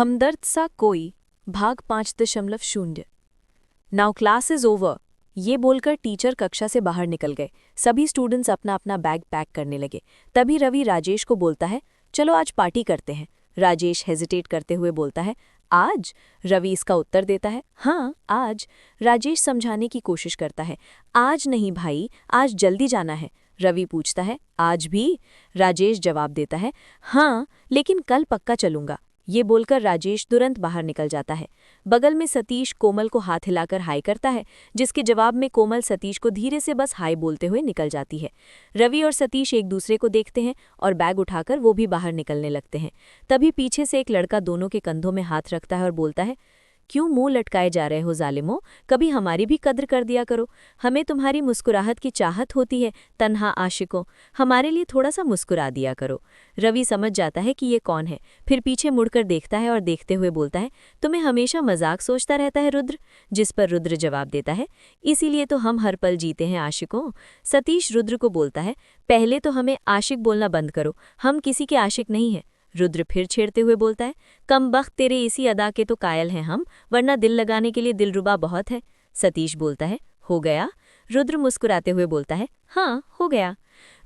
हमदर्द सा कोई भाग 5.0 नाउ क्लास इज ओवर। ये बोलकर टीचर कक्षा से बाहर निकल गए। सभी स्टूडेंट्स अपना अपना बैग पैक करने लगे। तभी रवि राजेश को बोलता है, चलो आज पार्टी करते हैं। राजेश हेजिटेट करते हुए बोलता है, आज? रवि इसका उत्तर देता है, हाँ आज। राजेश समझाने की कोशिश करता है, आज नहीं भाई, आज जल्दी जाना है। रवि पूछता है, आज भी? राजेश जवाब देता है, हाँ लेकिन कल पक्का चलूंगा। ये बोलकर राजेश तुरंत बाहर निकल जाता है। बगल में सतीश कोमल को हाथ हिलाकर हाय करता है, जिसके जवाब में कोमल सतीश को धीरे से बस हाय बोलते हुए निकल जाती है। रवि और सतीश एक दूसरे को देखते हैं और बैग उठाकर वो भी बाहर निकलने लगते हैं। तभी पीछे से एक लड़का दोनों के कंधों में हाथ रखता है और बोलता है, क्यों मुंह लटकाए जा रहे हो जालिमो? कभी हमारी भी कद्र कर दिया करो। हमें तुम्हारी मुस्कुराहट की चाहत होती है, तन्हा आशिकों। हमारे लिए थोड़ा सा मुस्कुरा दिया करो। रवि समझ जाता है कि ये कौन है, फिर पीछे मुड़कर देखता है और देखते हुए बोलता है, तुम्हें हमेशा मजाक सोचता रहता है रुद्र। जिस पर रुद्र जवाब देता है, इसीलिए तो हम हर पल जीते हैं आशिकों। सतीश रुद्र को बोलता है, पहले तो हमें आशिक बोलना बंद करो, हम किसी के आशिक नहीं हैं। रुद्र फिर छेड़ते हुए बोलता है, कमबख्त तेरे इसी अदा के तो कायल हैं हम, वरना दिल लगाने के लिए दिलरुबा बहुत है। सतीश बोलता है, हो गया? रुद्र मुस्कुराते हुए बोलता है, हाँ हो गया।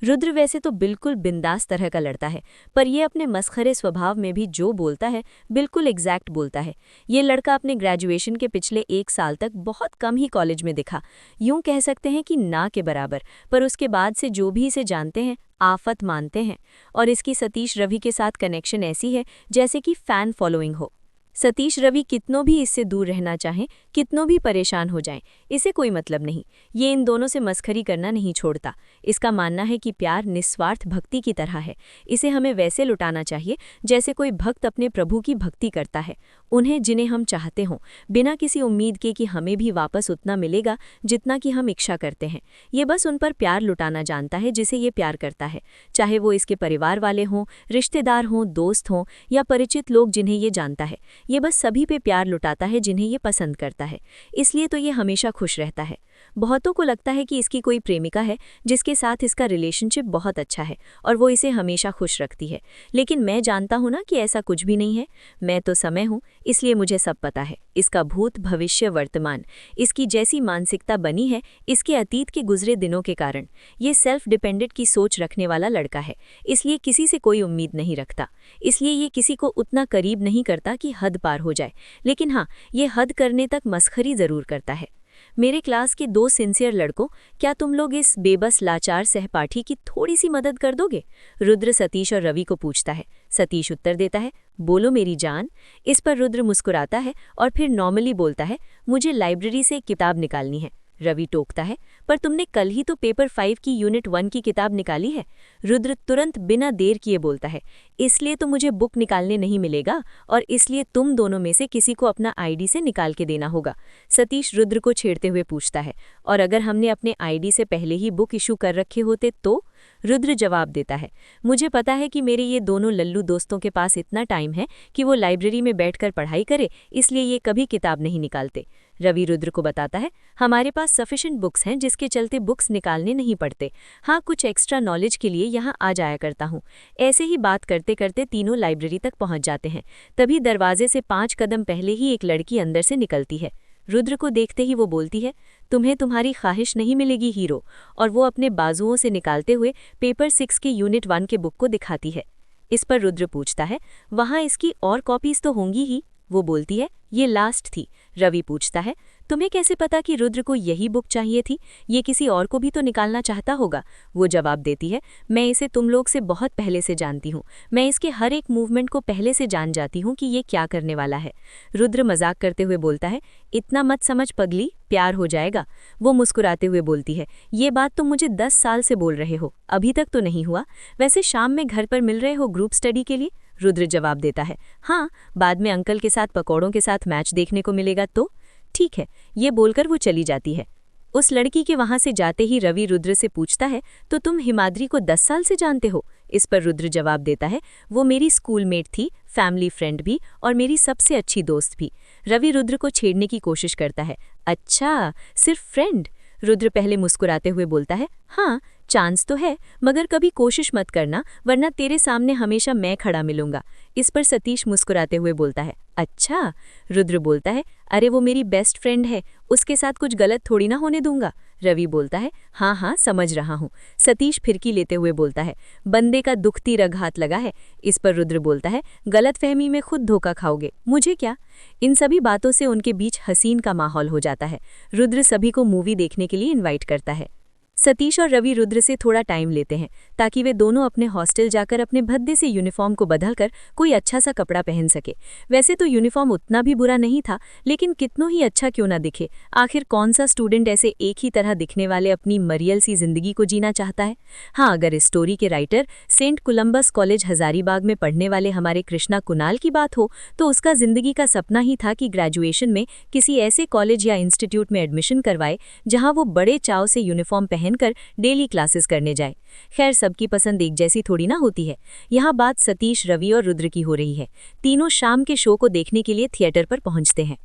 रुद्र वैसे तो बिल्कुल बिंदास तरह का लड़ता है, पर यह अपने मस्खरे स्वभाव में भी जो बोलता है बिल्कुल एग्जैक्ट बोलता है। ये लड़का अपने ग्रेजुएशन के पिछले 1 साल तक बहुत कम ही कॉलेज में दिखा, यूं कह सकते हैं कि ना के बराबर, पर उसके बाद से जो भी इसे जानते हैं आफत मानते हैं। और इसकी सतीश रवि के साथ कनेक्शन ऐसी है जैसे कि फैन फॉलोइंग हो। सतीश रवि कितनों भी इससे दूर रहना चाहें, कितनों भी परेशान हो जाएं, इसे कोई मतलब नहीं। ये इन दोनों से मस्खरी करना नहीं छोड़ता। इसका मानना है कि प्यार निस्वार्थ भक्ति की तरह है। इसे हमें वैसे लुटाना चाहिए जैसे कोई भक्त अपने प्रभु की भक्ति करता है, उन्हें जिन्हें हम चाहते हों, बिना किसी उम्मीद के कि हमें भी वापस उतना मिलेगा जितना कि हम इच्छा करते हैं। ये बस उन पर प्यार लुटाना जानता है जिसे ये प्यार करता है, चाहे वो इसके परिवार वाले हों, रिश्तेदार हों, दोस्त हों या परिचित लोग जिन्हें ये जानता है। ये बस सभी पे प्यार लुटाता है जिन्हें ये पसंद करता है, इसलिए तो ये हमेशा खुश रहता है। बहुतों को लगता है कि इसकी कोई प्रेमिका है जिसके साथ इसका रिलेशनशिप बहुत अच्छा है और वो इसे हमेशा खुश रखती है, लेकिन मैं जानता हूं ना कि ऐसा कुछ भी नहीं है। मैं तो समय हूं, इसलिए मुझे सब पता है। इसका भूत, भविष्य, वर्तमान, इसकी जैसी मानसिकता बनी है इसके अतीत के गुजरे दिनों के कारण। ये सेल्फ डिपेंडेंट की सोच रखने वाला लड़का है, इसलिए किसी से कोई उम्मीद नहीं रखता। इसलिए ये किसी को उतना करीब नहीं करता कि हद पार हो जाए, लेकिन हाँ, ये हद करने तक मस्खरी जरूर करता है। मेरे क्लास के 2 सिंसियर लड़कों, क्या तुम लोग इस बेबस लाचार सहपाठी की थोड़ी सी मदद कर दोगे? रुद्र सतीश और रवि को पूछता है। सतीश उत्तर देता है, बोलो मेरी जान। इस पर रुद्र मुस्कुराता है और फिर नॉर्मली बोलता है, मुझे लाइब्रेरी से एक किताब निकालनी है। रवि टोकता है, पर तुमने कल ही तो पेपर 5 की यूनिट 1 की किताब निकाली है। रुद्र तुरंत बिना देर किए बोलता है, इसलिए तो मुझे बुक निकालने नहीं मिलेगा और इसलिए तुम दोनों में से किसी को अपना आईडी से निकाल के देना होगा। सतीश रुद्र को छेड़ते हुए पूछता है, और अगर हमने अपने आईडी से पहले ही बुक इशू कर रखे होते तो? रुद्र जवाब देता है, मुझे पता है कि मेरे ये दोनों लल्लू दोस्तों के पास इतना टाइम है कि वो लाइब्रेरी में बैठकर पढ़ाई करे, इसलिए ये कभी किताब नहीं निकालते। रवि रुद्र को बताता है, हमारे पास सफिशिएंट बुक्स हैं जिसके चलते बुक्स निकालने नहीं पड़ते। हाँ, कुछ एक्स्ट्रा नॉलेज के लिए यहाँ आ जाया करता हूँ। ऐसे ही बात करते करते तीनों लाइब्रेरी तक पहुँच जाते हैं। तभी दरवाजे से 5 कदम पहले ही एक लड़की अंदर से निकलती है। रुद्र को देखते ही वो बोलती है, तुम्हें तुम्हारी ख्वाहिश नहीं मिलेगी हीरो। और वो अपने बाजुओं से निकालते हुए पेपर 6 के यूनिट 1 के बुक को दिखाती है। इस पर रुद्र पूछता है, वहाँ इसकी और कॉपीज तो होंगी ही? वो बोलती है, ये लास्ट थी। रवि पूछता है, तुम्हें कैसे पता कि रुद्र को यही बुक चाहिए थी? ये किसी और को भी तो निकालना चाहता होगा। वो जवाब देती है, मैं इसे तुम लोग से बहुत पहले से जानती हूँ। मैं इसके हर एक मूवमेंट को पहले से जान जाती हूँ कि ये क्या करने वाला है। रुद्र मजाक करते हुए बोलता है, इतना मत समझ पगली, प्यार हो जाएगा। वो मुस्कुराते हुए बोलती है, ये बात तुम मुझे 10 साल से बोल रहे हो, अभी तक तो नहीं हुआ। वैसे शाम में घर पर मिल रहे हो ग्रुप स्टडी के लिए? रुद्र जवाब देता है, हाँ, बाद में अंकल के साथ पकौड़ों के साथ मैच देखने को मिलेगा तो? ठीक है। ये बोलकर वो चली जाती है। उस लड़की के वहां से जाते ही रवि रुद्र से पूछता है, तो तुम हिमाद्री को 10 साल से जानते हो? इस पर रुद्र जवाब देता है, वो मेरी स्कूलमेट थी, फैमिली फ्रेंड भी और मेरी सबसे अच्छी दोस्त भी। रवि रुद्र को छेड़ने की कोशिश करता है, अच्छा सिर्फ फ्रेंड? रुद्र पहले मुस्कुराते हुए बोलता है, हाँ चांस तो है, मगर कभी कोशिश मत करना, वरना तेरे सामने हमेशा मैं खड़ा मिलूंगा। इस पर सतीश मुस्कुराते हुए बोलता है, अच्छा, रुद्र बोलता है, अरे वो मेरी बेस्ट फ्रेंड है, उसके साथ कुछ गलत थोड़ी ना होने दूंगा। रवि बोलता है, हाँ हाँ समझ रहा हूँ। सतीश फिरकी लेते हुए बोलता है, बंदे का दुखती रग हाथ लगा है। इस पर रुद्र बोलता है, गलतफहमी में खुद धोखा खाओगे, मुझे क्या। इन सभी बातों से उनके बीच हसीन का माहौल हो जाता है। रुद्र सभी को मूवी देखने के लिए इन्वाइट करता है। सतीश और रवि रुद्र से थोड़ा टाइम लेते हैं ताकि वे दोनों अपने हॉस्टल जाकर अपने भद्दे से यूनिफॉर्म को बदलकर कोई अच्छा सा कपड़ा पहन सके। वैसे तो यूनिफॉर्म उतना भी बुरा नहीं था, लेकिन कितनों ही अच्छा क्यों ना दिखे। आखिर कौन सा स्टूडेंट ऐसे एक ही तरह दिखने वाले अपनी मरियल सी जिंदगी को जीना चाहता है। हाँ, अगर इस स्टोरी के writer Saint Columbus college Hazaribagh में पढ़ने वाले हमारे कृष्णा कुणाल की बात हो, तो उसका जिंदगी का सपना ही था कि ग्रेजुएशन में किसी ऐसे कॉलेज या इंस्टीट्यूट में एडमिशन करवाए जहां वो बड़े चाव से यूनिफॉर्म पहनकर डेली क्लासेस करने जाए। खैर, सबकी पसंद एक जैसी थोड़ी ना होती है। यहाँ बात सतीश, रवि और रुद्र की हो रही है। तीनों शाम के शो को देखने के लिए थिएटर पर पहुंचते हैं।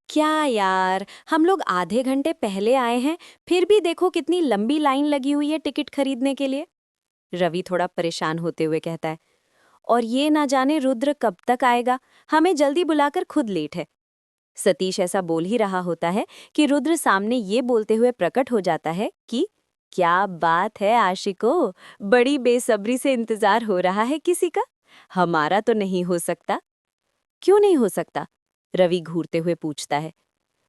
क्या यार, हम लोग आधे घंटे पहले आए हैं, फिर भी देखो कितनी लंबी लाइन लगी हुई है टिकट खरीदने के लिए। रवि थोड़ा परेशान होते हुए कहता है। और ये ना जाने रुद्र कब तक आएगा, हमें जल्दी बुलाकर खुद लेट है। सतीश ऐसा बोल ही रहा होता है कि रुद्र सामने ये बोलते हुए प्रकट हो जाता है कि क्या बात है आशिको, बड़ी बेसब्री से इंतजार हो रहा है किसी का। हमारा तो नहीं हो सकता। क्यों नहीं हो सकता? रवि घूरते हुए पूछता है।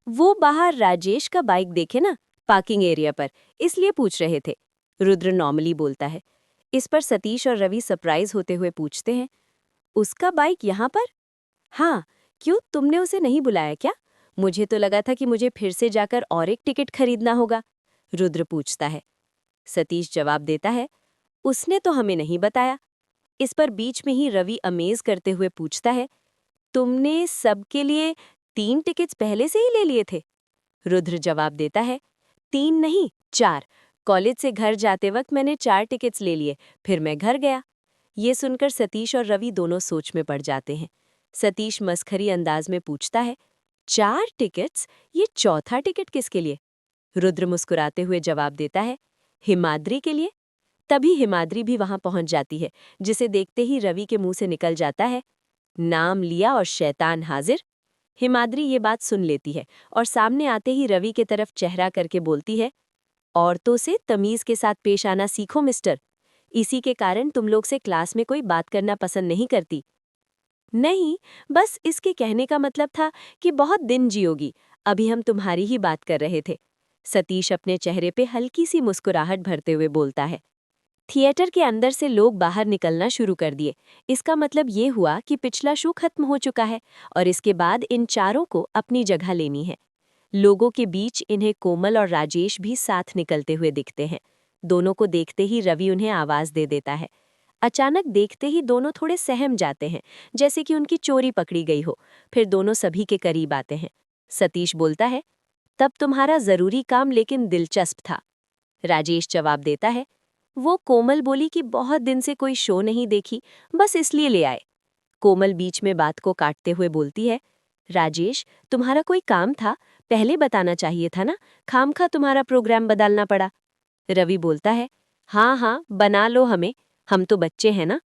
वो बाहर राजेश का बाइक देखे ना, पार्किंग एरिया पर, इसलिए पूछ रहे थे। रुद्र नॉर्मली बोलता है। इस पर सतीश और रवि सरप्राइज होते हुए पूछते हैं, उसका बाइक यहाँ पर? हाँ, क्यों, तुमने उसे नहीं बुलाया क्या? मुझे तो लगा था कि मुझे फिर से जाकर और एक टिकट खरीदना होगा। रुद्र पूछता है। सतीश जवाब देता है, उसने तो हमें नहीं बताया। इस पर बीच में ही रवि अमेज करते हुए पूछता है, तुमने सबके लिए 3 टिकट्स पहले से ही ले लिए थे? रुद्र जवाब देता है, 3 नहीं, 4। कॉलेज से घर जाते वक्त मैंने 4 टिकट्स ले लिए, फिर मैं घर गया। ये सुनकर सतीश और रवि दोनों सोच में पड़ जाते हैं। सतीश मस्खरी अंदाज में पूछता है, 4 टिकट्स? ये चौथा टिकट किसके लिए? रुद्र मुस्कुराते हुए जवाब देता है, हिमाद्री के लिए। तभी हिमाद्री भी वहां पहुंच जाती है, जिसे देखते ही रवि के मुंह से निकल जाता है, नाम लिया और शैतान हाजिर। हिमाद्री ये बात सुन लेती है और सामने आते ही रवि के तरफ चेहरा करके बोलती है, औरतों से तमीज के साथ पेश आना सीखो मिस्टर। इसी के कारण तुम लोग से क्लास में कोई बात करना पसंद नहीं करती। नहीं, बस इसके कहने का मतलब था कि बहुत दिन जियोगी, अभी हम तुम्हारी ही बात कर रहे थे। सतीश अपने चेहरे पे हल्की सी मुस्कुराहट भरते हुए बोलता है। थिएटर के अंदर से लोग बाहर निकलना शुरू कर दिए। इसका मतलब ये हुआ कि पिछला शो खत्म हो चुका है और इसके बाद इन चारों को अपनी जगह लेनी है। लोगों के बीच इन्हें कोमल और राजेश भी साथ निकलते हुए दिखते हैं। दोनों को देखते ही रवि उन्हें आवाज दे देता है। अचानक देखते ही दोनों थोड़े सहम जाते हैं, जैसे कि उनकी चोरी पकड़ी गई हो। फिर दोनों सभी के करीब आते हैं। सतीश बोलता है, तब तुम्हारा जरूरी काम लेकिन दिलचस्प था। राजेश जवाब देता है, वो कोमल बोली कि बहुत दिन से कोई शो नहीं देखी, बस इसलिए ले आए। कोमल बीच में बात को काटते हुए बोलती है, राजेश, तुम्हारा कोई काम था, पहले बताना चाहिए था ना, खामखा तुम्हारा प्रोग्राम बदलना पड़ा। रवि बोलता है, हाँ हाँ बना लो हमें, हम तो बच्चे हैं ना।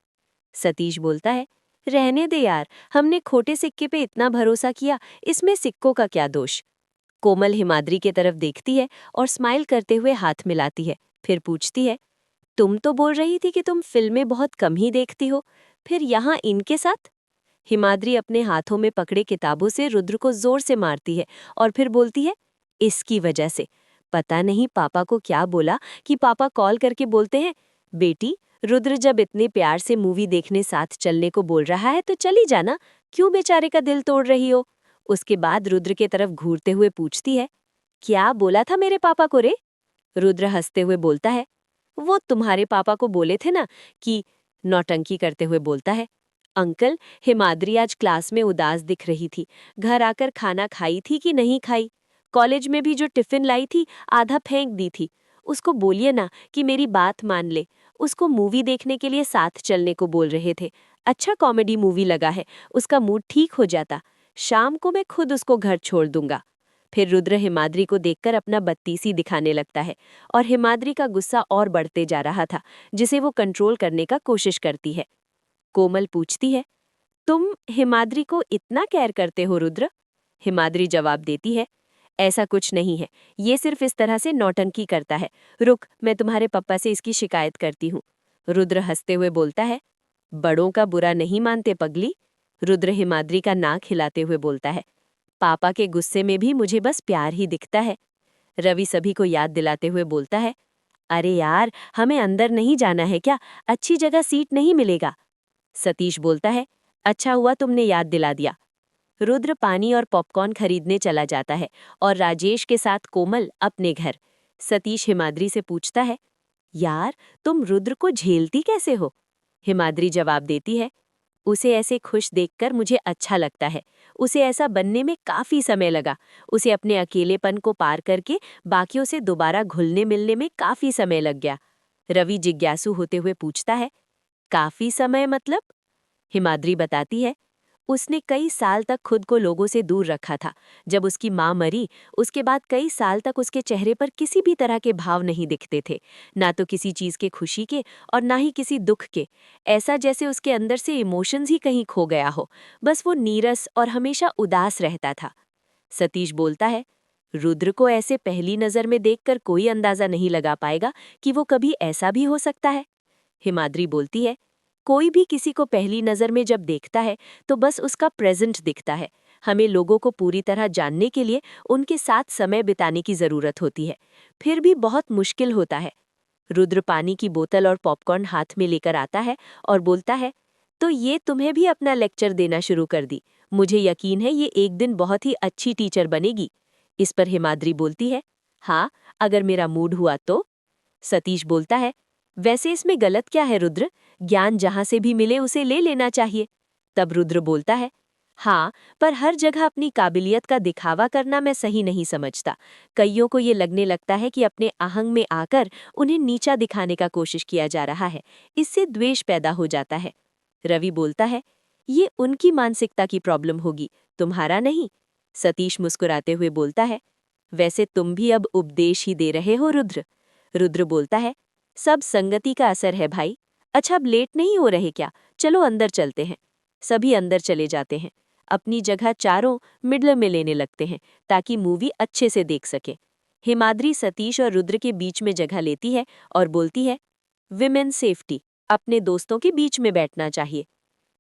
सतीश बोलता है, रहने दे यार, हमने खोटे सिक्के पे इतना भरोसा किया, इसमें सिक्कों का क्या दोष। कोमल हिमाद्री के तरफ देखती है और स्माइल करते हुए हाथ मिलाती है, फिर पूछती है, तुम तो बोल रही थी कि तुम फिल्में बहुत कम ही देखती हो, फिर यहाँ इनके साथ? हिमाद्री अपने हाथों में पकड़े किताबों से रुद्र को जोर से मारती है और फिर बोलती है, इसकी वजह से। पता नहीं पापा को क्या बोला कि पापा कॉल करके बोलते हैं, बेटी, रुद्र जब इतने प्यार से मूवी देखने साथ चलने को बोल रहा है तो चली जाना, क्यों बेचारे का दिल तोड़ रही हो। उसके बाद रुद्र के तरफ घूरते हुए पूछती है, क्या बोला था मेरे पापा को रे? रुद्र हंसते हुए बोलता है, वो तुम्हारे पापा को बोले थे ना कि। नौटंकी करते हुए बोलता है, अंकल, हिमाद्री आज क्लास में उदास दिख रही थी, घर आकर खाना खाई थी कि नहीं खाई? कॉलेज में भी जो टिफिन लाई थी आधा फेंक दी थी। उसको बोलिए ना कि मेरी बात मान ले। उसको मूवी देखने के लिए साथ चलने को बोल रहे थे। अच्छा कॉमेडी मूवी लगा है, उसका मूड ठीक हो जाता। शाम को मैं खुद उसको घर छोड़ दूंगा। फिर रुद्र हिमाद्री को देखकर अपना बत्तीसी दिखाने लगता है और हिमाद्री का गुस्सा और बढ़ते जा रहा था, जिसे वो कंट्रोल करने का कोशिश करती है। कोमल पूछती है, तुम हिमाद्री को इतना केयर करते हो रुद्र? हिमाद्री जवाब देती है, ऐसा कुछ नहीं है, ये सिर्फ इस तरह से नौटंकी करता है। रुक, मैं तुम्हारे पापा से इसकी शिकायत करती हूँ। रुद्र हंसते हुए बोलता है, बड़ों का बुरा नहीं मानते पगली। रुद्र हिमाद्री का नाक हिलाते हुए बोलता है, पापा के गुस्से में भी मुझे बस प्यार ही दिखता है। रवि सभी को याद दिलाते हुए बोलता है, अरे यार, हमें अंदर नहीं जाना है क्या? अच्छी जगह सीट नहीं मिलेगा। सतीश बोलता है, अच्छा हुआ तुमने याद दिला दिया। रुद्र पानी और पॉपकॉर्न खरीदने चला जाता है और राजेश के साथ कोमल अपने घर। सतीश हिमाद्री से पूछता है, यार, तुम रुद्र को झेलती कैसे हो? हिमाद्री जवाब देती है, उसे ऐसे खुश देखकर मुझे अच्छा लगता है। उसे ऐसा बनने में काफी समय लगा। उसे अपने अकेलेपन को पार करके बाकियों से दोबारा घुलने मिलने में काफी समय लग गया। रवि जिज्ञासु होते हुए पूछता है, काफी समय मतलब? हिमाद्री बताती है, उसने कई साल तक खुद को लोगों से दूर रखा था। जब उसकी माँ मरी, उसके बाद कई साल तक उसके चेहरे पर किसी भी तरह के भाव नहीं दिखते थे, ना तो किसी चीज के खुशी के और ना ही किसी दुख के। ऐसा जैसे उसके अंदर से इमोशंस ही कहीं खो गया हो। बस वो नीरस और हमेशा उदास रहता था। सतीश बोलता है, रुद्र को ऐसे पहली नजर में देखकर कोई अंदाजा नहीं लगा पाएगा कि वो कभी ऐसा भी हो सकता है। हिमाद्री बोलती है, कोई भी किसी को पहली नजर में जब देखता है तो बस उसका प्रेजेंट दिखता है। हमें लोगों को पूरी तरह जानने के लिए उनके साथ समय बिताने की जरूरत होती है, फिर भी बहुत मुश्किल होता है। रुद्र पानी की बोतल और पॉपकॉर्न हाथ में लेकर आता है और बोलता है, तो ये तुम्हें भी अपना लेक्चर देना शुरू कर दी। मुझे यकीन है ये एक दिन बहुत ही अच्छी टीचर बनेगी। इस पर हिमाद्री बोलती है, हाँ, अगर मेरा मूड हुआ तो। सतीश बोलता है, वैसे इसमें गलत क्या है रुद्र? ज्ञान जहां से भी मिले उसे ले लेना चाहिए। तब रुद्र बोलता है, हाँ, पर हर जगह अपनी काबिलियत का दिखावा करना मैं सही नहीं समझता। कईयों को ये लगने लगता है कि अपने आहंग में आकर उन्हें नीचा दिखाने का कोशिश किया जा रहा है। इससे द्वेष पैदा हो जाता है। रवि बोलता है, ये उनकी मानसिकता की प्रॉब्लम होगी, तुम्हारा नहीं। सतीश मुस्कुराते हुए बोलता है, वैसे तुम भी अब उपदेश ही दे रहे हो रुद्र। रुद्र बोलता है, सब संगति का असर है भाई। अच्छा, अब लेट नहीं हो रहे क्या? चलो अंदर चलते हैं। सभी अंदर चले जाते हैं। अपनी जगह चारों मिडल में लेने लगते हैं ताकि मूवी अच्छे से देख सके। हिमाद्री सतीश और रुद्र के बीच में जगह लेती है और बोलती है, विमेन सेफ्टी, अपने दोस्तों के बीच में बैठना चाहिए।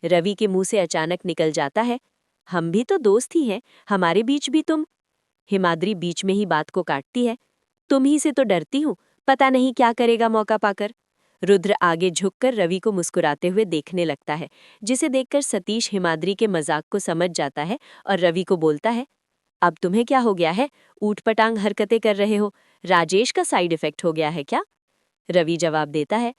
रवि के मुंह से अचानक निकल जाता है, हम भी तो दोस्त ही हैं, हमारे बीच भी तुम। हिमाद्री बीच में ही बात को काटती है, तुम ही से तो डरती हूँ, पता नहीं क्या करेगा मौका पाकर। रुद्र आगे झुककर रवि को मुस्कुराते हुए देखने लगता है, जिसे देखकर सतीश हिमाद्री के मजाक को समझ जाता है और रवि को बोलता है, अब तुम्हें क्या हो गया है? ऊटपटांग हरकतें कर रहे हो? राजेश का साइड इफेक्ट हो गया है क्या? रवि जवाब देता है,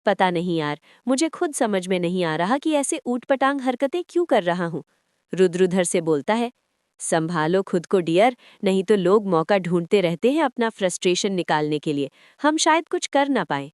पता नहीं यार, मुझे खुद समझ में नहीं आ रहा कि ऐसे ऊटपटांग हरकतें क्यों कर रहा हूँ। रुद्र उधर से बोलता है, संभालो खुद को डियर, नहीं तो लोग मौका ढूंढते रहते हैं अपना फ्रस्ट्रेशन निकालने के लिए, हम शायद कुछ कर ना पाए।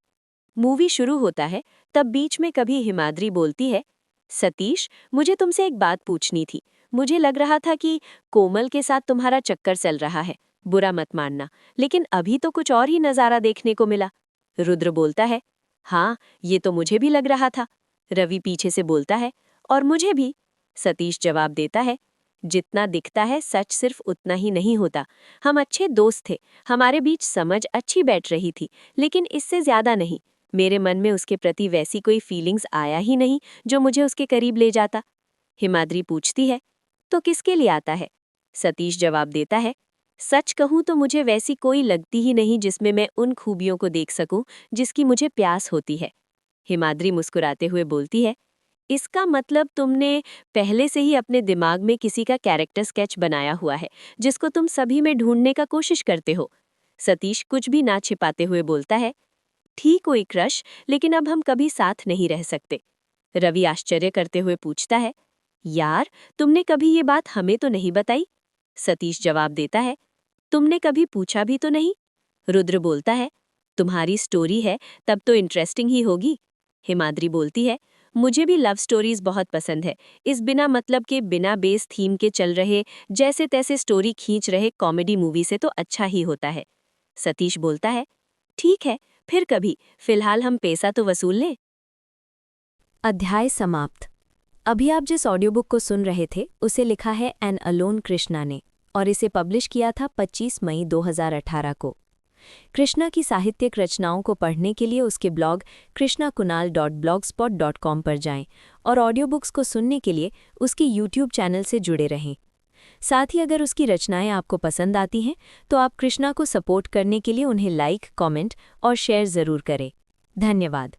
मूवी शुरू होता है, तब बीच में कभी हिमाद्री बोलती है, सतीश, मुझे तुमसे एक बात पूछनी थी। मुझे लग रहा था कि कोमल के साथ तुम्हारा चक्कर चल रहा है, बुरा मत मानना, लेकिन अभी तो कुछ और ही नज़ारा देखने को मिला। रुद्र बोलता है, हाँ, ये तो मुझे भी लग रहा था। रवि पीछे से बोलता है, और मुझे भी। सतीश जवाब देता है, जितना दिखता है सच सिर्फ उतना ही नहीं होता। हम अच्छे दोस्त थे, हमारे बीच समझ अच्छी बैठ रही थी, लेकिन इससे ज्यादा नहीं। मेरे मन में उसके प्रति वैसी कोई फीलिंग्स आया ही नहीं जो मुझे उसके करीब ले जाता। हिमाद्री पूछती है, तो किसके लिए आता है? सतीश जवाब देता है, सच कहूं तो मुझे वैसी कोई लगती ही नहीं जिसमें मैं उन खूबियों को देख सकूं जिसकी मुझे प्यास होती है। हिमाद्री मुस्कुराते हुए बोलती है, इसका मतलब तुमने पहले से ही अपने दिमाग में किसी का कैरेक्टर स्केच बनाया हुआ है जिसको तुम सभी में ढूंढने का कोशिश करते हो। सतीश कुछ भी ना छिपाते हुए बोलता है, ठीक कोई क्रश, लेकिन अब हम कभी साथ नहीं रह सकते। रवि आश्चर्य करते हुए पूछता है, यार, तुमने कभी ये बात हमें तो नहीं बताई? सतीश जवाब देता है, तुमने कभी पूछा भी तो नहीं। रुद्र बोलता है, तुम्हारी स्टोरी है तब तो इंटरेस्टिंग ही होगी। हिमाद्री बोलती है, मुझे भी लव स्टोरीज बहुत पसंद है। इस बिना मतलब के बिना बेस थीम के चल रहे जैसे तैसे स्टोरी खींच रहे कॉमेडी मूवी से तो अच्छा ही होता है। सतीश बोलता है, ठीक है, फिर कभी, फिलहाल हम पैसा तो वसूल लें। अध्याय समाप्त। अभी आप जिस ऑडियो बुक को सुन रहे थे उसे लिखा है एन अलोन कृष्णा ने और इसे पब्लिश किया था 25 मई 2018 को। कृष्णा की साहित्यिक रचनाओं को पढ़ने के लिए उसके ब्लॉग krishnakunal.blogspot.com पर जाएं और ऑडियो बुक्स को सुनने के लिए उसकी यूट्यूब चैनल से जुड़े रहें। साथ ही अगर उसकी रचनाएं आपको पसंद आती हैं तो आप कृष्णा को सपोर्ट करने के लिए उन्हें लाइक, कमेंट और शेयर ज़रूर करें। धन्यवाद।